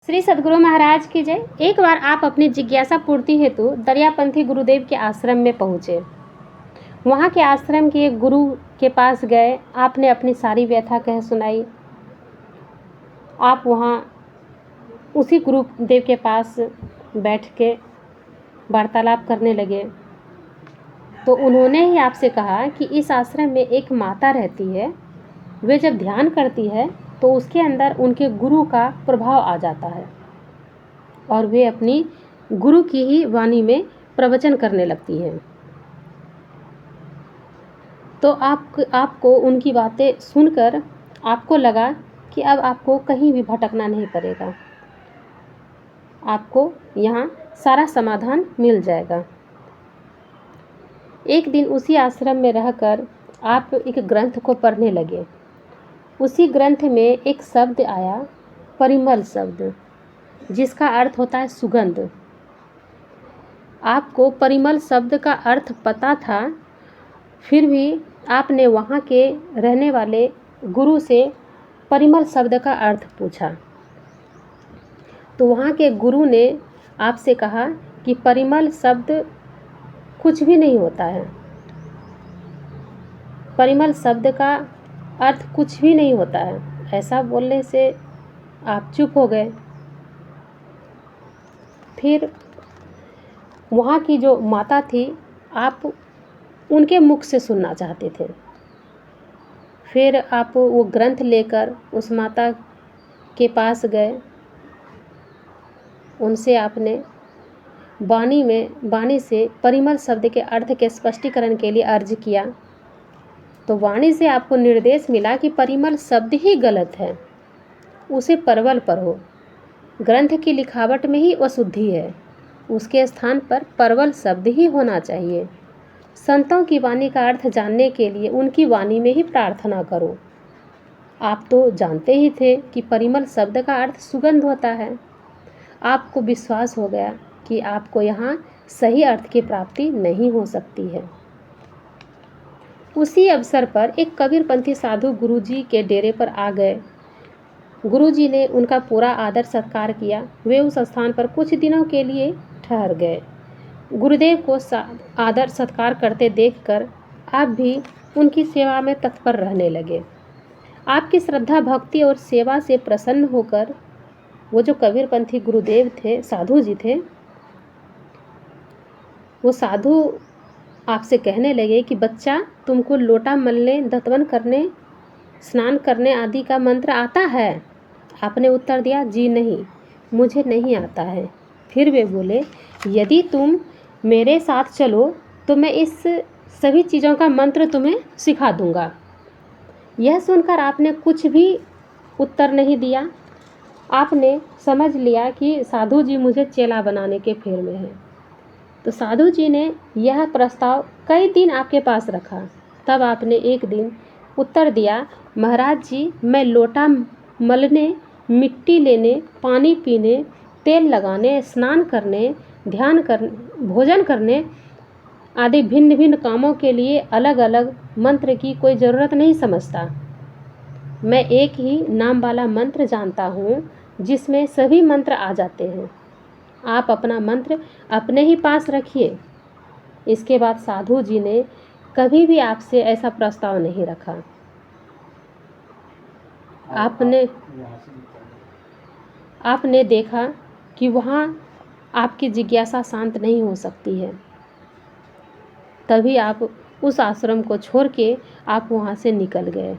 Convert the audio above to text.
श्री सद्गुरु महाराज की जय। एक बार आप अपनी जिज्ञासा पूर्ति हेतु दरियापंथी गुरुदेव के आश्रम में पहुँचे। वहाँ के आश्रम के एक गुरु के पास गए। आपने अपनी सारी व्यथा कह सुनाई। आप वहाँ उसी गुरुदेव के पास बैठ के वार्तालाप करने लगे तो उन्होंने ही आपसे कहा कि इस आश्रम में एक माता रहती है। वे जब ध्यान करती है तो उसके अंदर उनके गुरु का प्रभाव आ जाता है और वे अपनी गुरु की ही वाणी में प्रवचन करने लगती हैं। तो आपको उनकी बातें सुनकर आपको लगा कि अब आपको कहीं भी भटकना नहीं पड़ेगा, आपको यहाँ सारा समाधान मिल जाएगा। एक दिन उसी आश्रम में रहकर आप एक ग्रंथ को पढ़ने लगे। उसी ग्रंथ में एक शब्द आया, परिमल शब्द, जिसका अर्थ होता है सुगंध। आपको परिमल शब्द का अर्थ पता था, फिर भी आपने वहाँ के रहने वाले गुरु से परिमल शब्द का अर्थ पूछा तो वहाँ के गुरु ने आपसे कहा कि परिमल शब्द कुछ भी नहीं होता है। परिमल शब्द का अर्थ कुछ भी नहीं होता है। ऐसा बोलने से आप चुप हो गए। फिर वहाँ की जो माता थी, आप उनके मुख से सुनना चाहते थे। फिर आप वो ग्रंथ लेकर उस माता के पास गए। उनसे आपने वाणी से परिमल शब्द के अर्थ के स्पष्टीकरण के लिए अर्ज किया तो वाणी से आपको निर्देश मिला कि परिमल शब्द ही गलत है, उसे परवल पढ़ो। ग्रंथ की लिखावट में ही अशुद्धि है, उसके स्थान पर परवल शब्द ही होना चाहिए। संतों की वाणी का अर्थ जानने के लिए उनकी वाणी में ही प्रार्थना करो। आप तो जानते ही थे कि परिमल शब्द का अर्थ सुगंध होता है। आपको विश्वास हो गया कि आपको यहाँ सही अर्थ की प्राप्ति नहीं हो सकती है। उसी अवसर पर एक कबीरपंथी साधु गुरुजी के डेरे पर आ गए। गुरुजी ने उनका पूरा आदर सत्कार किया। वे उस स्थान पर कुछ दिनों के लिए ठहर गए। गुरुदेव को आदर सत्कार करते देखकर आप भी उनकी सेवा में तत्पर रहने लगे। आपकी श्रद्धा भक्ति और सेवा से प्रसन्न होकर वो जो कबीरपंथी गुरुदेव थे, साधु जी थे, वो साधु आपसे कहने लगे कि बच्चा, तुमको लोटा मलने, दतवन करने, स्नान करने आदि का मंत्र आता है? आपने उत्तर दिया, जी नहीं, मुझे नहीं आता है। फिर वे बोले, यदि तुम मेरे साथ चलो तो मैं इस सभी चीज़ों का मंत्र तुम्हें सिखा दूंगा। यह सुनकर आपने कुछ भी उत्तर नहीं दिया। आपने समझ लिया कि साधु जी मुझे चेला बनाने के फेर में हैं। तो साधु जी ने यह प्रस्ताव कई दिन आपके पास रखा। तब आपने एक दिन उत्तर दिया, महाराज जी, मैं लोटा मलने, मिट्टी लेने, पानी पीने, तेल लगाने, स्नान करने, ध्यान करने, भोजन करने आदि भिन्न भिन्न कामों के लिए अलग अलग मंत्र की कोई ज़रूरत नहीं समझता। मैं एक ही नाम वाला मंत्र जानता हूँ जिसमें सभी मंत्र आ जाते हैं। आप अपना मंत्र अपने ही पास रखिए। इसके बाद साधु जी ने कभी भी आपसे ऐसा प्रस्ताव नहीं रखा। आपने देखा कि वहाँ आपकी जिज्ञासा शांत नहीं हो सकती है। तभी आप उस आश्रम को छोड़ के आप वहाँ से निकल गए।